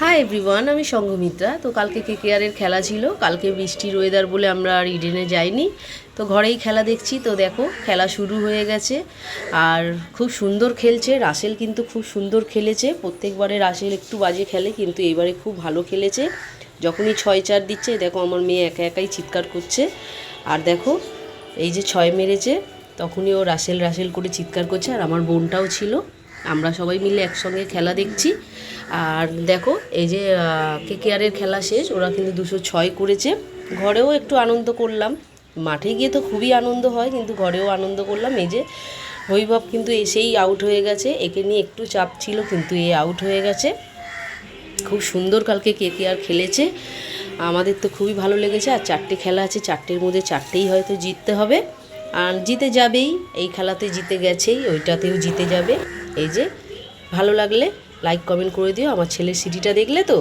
Hi everyone, আমি সঙ্ঘমিত্রা। তো কালকে কেকেআরের খেলা ছিল। কালকে বৃষ্টির ওয়েদার বলে আমরা আর ইডেনে যাইনি, তো ঘরেই খেলা দেখছি। তো দেখো খেলা শুরু হয়ে গেছে আর খুব সুন্দর খেলছে। রাসেল কিন্তু খুব সুন্দর খেলেছে। প্রত্যেকবারে রাসেল একটু বাজে খেলে, কিন্তু এবারে খুব ভালো খেলেছে। যখনই 6-4 দিচ্ছে, দেখো আমার মেয়ে একা একাই চিৎকার করছে। আর দেখো এই যে 6 মেরেছে, তখনই ও রাসেল রাসেল করে চিৎকার করছে। আর আমার বোনটাও ছিল, আমরা সবাই মিলে একসঙ্গে খেলা দেখছি। আর দেখো এই যে কেকেআরের খেলা শেষ, ওরা কিন্তু 206 করেছে। ঘরেও একটু আনন্দ করলাম। মাঠে গিয়ে তো খুবই আনন্দ হয়, কিন্তু ঘরেও আনন্দ করলাম। এই যে বৈভব কিন্তু এসেই আউট হয়ে গেছে। একে নিয়ে একটু চাপ ছিল, কিন্তু এ আউট হয়ে গেছে। খুব সুন্দর কালকে কেকেআর খেলেছে, আমাদের তো খুবই ভালো লেগেছে। আর 4টে খেলা আছে, 4টের মধ্যে 4টেই হয়তো জিততে হবে। আর জিতে যাবেই, এই খেলাতে জিতে গেছেই, ওইটাতেও জিতে যাবে। এই যে ভালো লাগলে লাইক কমেন্ট করে দিও। আমার ছেলের সিডিটা দেখলে তো।